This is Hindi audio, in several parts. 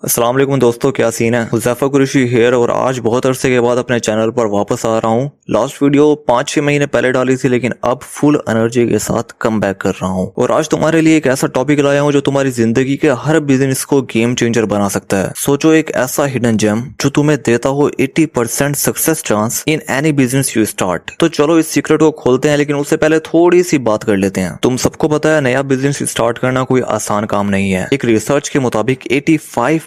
अस्सलाम वालेकुम दोस्तों, क्या सीन है। हुज़ैफा कुरैशी हेयर और आज बहुत अरसे के बाद अपने चैनल पर वापस आ रहा हूँ। लास्ट वीडियो 5-6 महीने पहले डाली थी, लेकिन अब फुल एनर्जी के साथ कम बैक कर रहा हूँ और आज तुम्हारे लिए एक ऐसा टॉपिक लाया हूँ जो तुम्हारी जिंदगी के हर बिजनेस को गेम चेंजर बना सकता है। सोचो, एक ऐसा हिडन जेम जो तुम्हें देता हो 80% success chance in any business you start. तो चलो इस सीक्रेट को खोलते हैं, लेकिन उससे पहले थोड़ी सी बात कर लेते हैं। तुम सबको पता है, नया बिजनेस स्टार्ट करना कोई आसान काम नहीं है। एक रिसर्च के मुताबिक 85%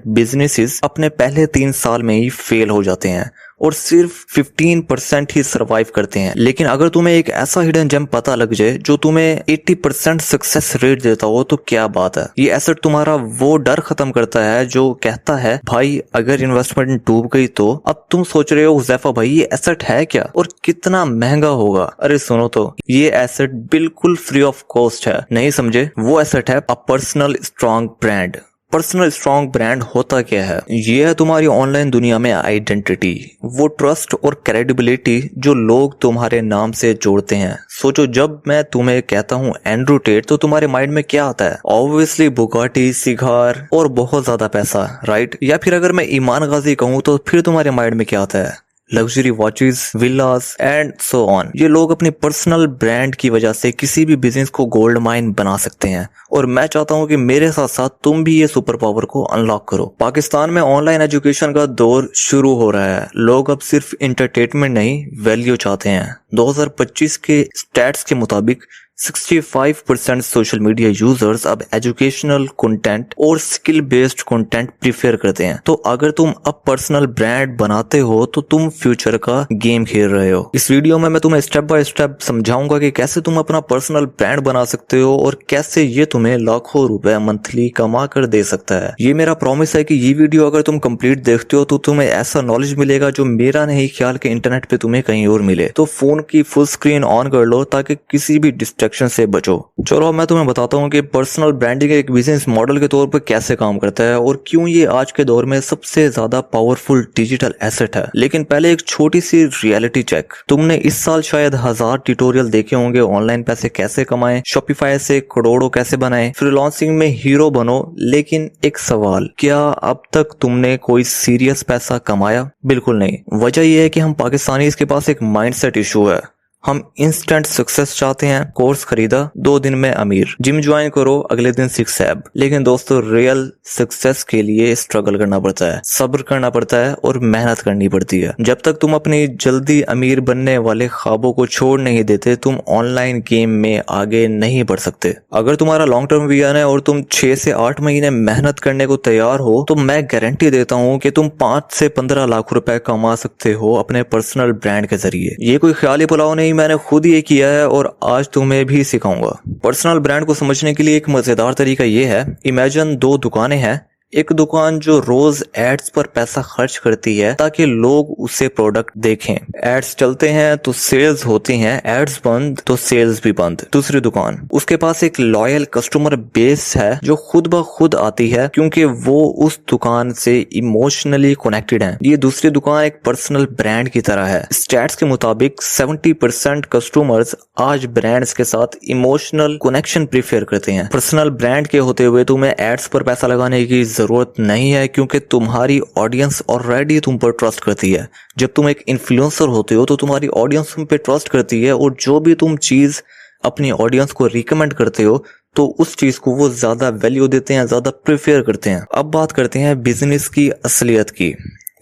बिजनेसेस अपने पहले 3 साल में ही फेल हो जाते हैं और सिर्फ 15% ही सरवाइव करते हैं। लेकिन अगर तुम्हें एक ऐसा हिडन जेम पता लग जाए जो तुम्हें 80% सक्सेस रेट देता हो, तो क्या बात है। ये एसेट तुम्हारा वो डर खत्म करता है जो कहता है भाई अगर इन्वेस्टमेंट डूब गई तो। अब तुम सोच रहे हो हुज़ैफा भाई ये एसेट है क्या और कितना महंगा होगा। अरे सुनो तो, ये एसेट बिल्कुल फ्री ऑफ कॉस्ट है। नहीं समझे? वो एसेट है a personal strong brand. Personal strong brand होता क्या है? ये है तुम्हारी ऑनलाइन दुनिया में आइडेंटिटी, वो ट्रस्ट और क्रेडिबिलिटी जो लोग तुम्हारे नाम से जोड़ते हैं। सोचो, जब मैं तुम्हें कहता हूँ एंड्रू टेट, तो तुम्हारे माइंड में क्या आता है? ऑब्वियसली बुगाटी, सिगार और बहुत ज्यादा पैसा, राइट? या फिर अगर मैं ईमान गाजी कहूँ तो फिर तुम्हारे माइंड में क्या आता है? Luxury watches, Vilas and so on. ये लोग अपनी पर्सनल ब्रांड की वजह से किसी भी बिजनेस को गोल्ड माइन बना सकते हैं और मैं चाहता हूं कि मेरे साथ साथ तुम भी ये सुपर पावर को अनलॉक करो। पाकिस्तान में ऑनलाइन एजुकेशन का दौर शुरू हो रहा है। लोग अब सिर्फ एंटरटेनमेंट नहीं, वैल्यू चाहते हैं। 2025 के स्टैट्स के मुताबिक 65% सोशल मीडिया यूजर्स अब एजुकेशनल कंटेंट और स्किल बेस्ड कंटेंट प्रीफर करते हैं। तो अगर तुम अब पर्सनल ब्रांड बनाते हो तो तुम फ्यूचर का गेम खेल रहे हो। इस वीडियो में मैं तुम्हें स्टेप बाय स्टेप समझाऊंगा कि कैसे तुम अपना पर्सनल ब्रांड बना सकते हो और कैसे ये तुम्हें लाखों रुपए मंथली कमा कर दे सकता है। ये मेरा प्रॉमिस है कि ये वीडियो अगर तुम कंप्लीट देखते हो तो तुम्हें ऐसा नॉलेज मिलेगा जो मेरा नहीं ख्याल के इंटरनेट पे तुम्हें कहीं और मिले। तो फोन की फुल स्क्रीन ऑन कर लो ताकि किसी भी डिस्ट्रैक्शन से बचो। चलो मैं तुम्हें बताता हूँ कि पर्सनल ब्रांडिंग एक बिजनेस मॉडल के तौर पर कैसे काम करता है और क्यों ये आज के दौर में सबसे ज्यादा पावरफुल डिजिटल एसेट है। लेकिन पहले एक छोटी सी रियलिटी चेक। तुमने इस साल शायद 1000 ट्यूटोरियल देखे होंगे, ऑनलाइन पैसे कैसे कमाएं, शॉपिफाई से करोड़ों कैसे बनाएं, फ्रीलांसिंग में हीरो बनो। लेकिन एक सवाल, क्या अब तक तुमने कोई सीरियस पैसा कमाया? बिल्कुल नहीं। वजह यह है कि हम पाकिस्तानी के पास एक माइंडसेट इशू है। हम इंस्टेंट सक्सेस चाहते हैं। कोर्स खरीदा, 2 दिन में अमीर। जिम ज्वाइन करो, अगले दिन 6 एब। लेकिन दोस्तों, रियल सक्सेस के लिए स्ट्रगल करना पड़ता है, सब्र करना पड़ता है और मेहनत करनी पड़ती है। जब तक तुम अपनी जल्दी अमीर बनने वाले ख्वाबों को छोड़ नहीं देते, तुम ऑनलाइन गेम में आगे नहीं बढ़ सकते। अगर तुम्हारा लॉन्ग टर्म विजन है और तुम 6 से 8 महीने मेहनत करने को तैयार हो, तो मैं गारंटी देता हूँ कि तुम 5 से 15 लाख रुपए कमा सकते हो अपने पर्सनल ब्रांड के जरिए। ये कोई ख्याली पुलाव नहीं, मैंने खुद ये किया है और आज तुम्हें भी सिखाऊंगा। पर्सनल ब्रांड को समझने के लिए एक मजेदार तरीका ये है। इमेजिन 2 दुकानें हैं। एक दुकान जो रोज एड्स पर पैसा खर्च करती है ताकि लोग उसे प्रोडक्ट देखें। एड्स चलते हैं तो सेल्स होती हैं, एड्स बंद तो सेल्स भी बंद। दूसरी दुकान, उसके पास एक लॉयल कस्टमर बेस है जो खुद ब खुद आती है क्योंकि वो उस दुकान से इमोशनली कनेक्टेड है। ये दूसरी दुकान एक पर्सनल ब्रांड की तरह है। स्टैट्स के मुताबिक 70% कस्टमर्स आज ब्रांड्स के साथ इमोशनल कनेक्शन प्रीफर करते हैं। पर्सनल ब्रांड के होते हुए तुम्हें एड्स पर पैसा लगाने की जरूरत नहीं है क्योंकि तुम्हारी ऑडियंस ऑलरेडी तुम पर ट्रस्ट करती है। जब तुम एक इन्फ्लुएंसर होते हो तो तुम्हारी ऑडियंस तुम पे ट्रस्ट करती है और जो भी तुम चीज अपनी ऑडियंस को रिकमेंड करते हो तो उस चीज को वो ज्यादा वैल्यू देते हैं, ज्यादा प्रेफर करते हैं। अब बात करते हैं बिजनेस की असलियत की।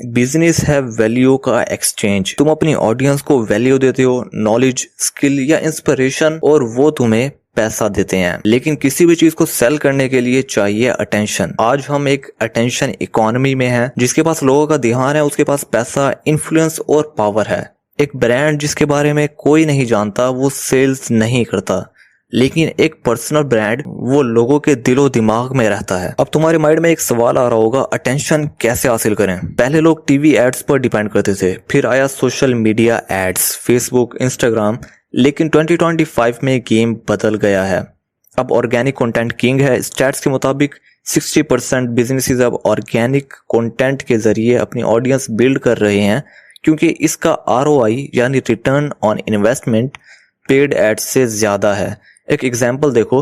बिजनेस है वैल्यू का एक्सचेंज। तुम अपनी ऑडियंस को वैल्यू देते हो, नॉलेज, स्किल या इंस्पिरेशन, और वो तुम्हें पैसा देते हैं। लेकिन किसी भी चीज को सेल करने के लिए चाहिए अटेंशन। आज हम एक अटेंशन इकोनॉमी में हैं। जिसके पास लोगों का ध्यान है उसके पास पैसा, इन्फ्लुएंस और पावर है। एक ब्रांड जिसके बारे में कोई नहीं जानता वो सेल्स नहीं करता, लेकिन एक पर्सनल ब्रांड वो लोगों के दिलो दिमाग में रहता है। अब तुम्हारे माइंड में एक सवाल आ रहा होगा, अटेंशन कैसे हासिल करें? पहले लोग टीवी एड्स पर डिपेंड करते थे, फिर आया social media ads, Facebook, Instagram. लेकिन 2025 में गेम बदल गया है। अब ऑर्गेनिक कंटेंट किंग है। स्टैट्स के मुताबिक 60% बिजनेसेस अब ऑर्गेनिक कंटेंट के जरिए अपनी ऑडियंस बिल्ड कर रहे हैं क्योंकि इसका ROI यानी return on investment paid ads से ज्यादा है। एक एग्जांपल देखो,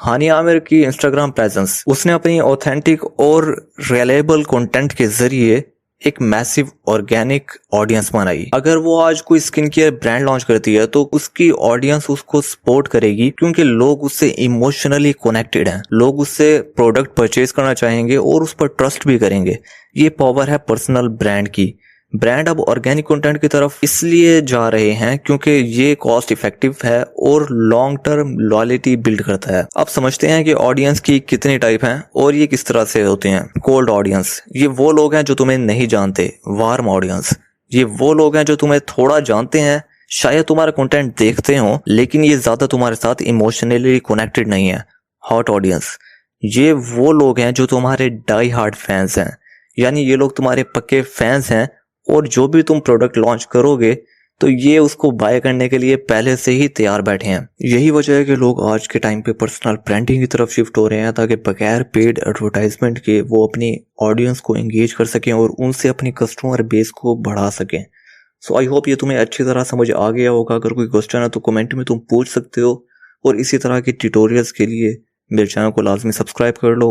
हानिया आमिर की इंस्टाग्राम प्रेजेंस, उसने अपनी ऑथेंटिक और रिलायबल कंटेंट के जरिए एक मैसिव ऑर्गेनिक ऑडियंस बनाई। अगर वो आज कोई स्किन केयर ब्रांड लॉन्च करती है तो उसकी ऑडियंस उसको सपोर्ट करेगी, क्योंकि लोग उससे इमोशनली कनेक्टेड हैं, लोग उससे प्रोडक्ट परचेज करना चाहेंगे और उस पर ट्रस्ट भी करेंगे। ये पावर है पर्सनल ब्रांड की। ब्रांड अब ऑर्गेनिक कंटेंट की तरफ इसलिए जा रहे हैं क्योंकि ये कॉस्ट इफेक्टिव है और लॉन्ग टर्म लॉयल्टी बिल्ड करता है। अब समझते हैं कि ऑडियंस की कितनी टाइप हैं और ये किस तरह से होते हैं। कोल्ड ऑडियंस, ये वो लोग हैं जो तुम्हें नहीं जानते। वार्म ऑडियंस, ये वो लोग हैं जो तुम्हें थोड़ा जानते हैं, शायद तुम्हारा कंटेंट देखते हो, लेकिन ये ज्यादा तुम्हारे साथ इमोशनली कनेक्टेड नहीं है। हॉट ऑडियंस, ये वो लोग हैं जो तुम्हारे डाई हार्ड फैंस हैं, यानी ये लोग तुम्हारे पक्के फैंस हैं और जो भी तुम प्रोडक्ट लॉन्च करोगे तो ये उसको बाय करने के लिए पहले से ही तैयार बैठे हैं। यही वजह है कि लोग आज के टाइम पे पर्सनल ब्रांडिंग की तरफ शिफ्ट हो रहे हैं, ताकि बगैर पेड एडवर्टाइजमेंट के वो अपनी ऑडियंस को एंगेज कर सकें और उनसे अपनी कस्टमर बेस को बढ़ा सकें। सो आई होप ये तुम्हें अच्छी तरह समझ आ गया होगा। अगर कोई क्वेश्चन है तो कमेंट में तुम पूछ सकते हो, और इसी तरह के ट्यूटोरियल्स के लिए मेरे चैनल को लाजमी सब्सक्राइब कर लो।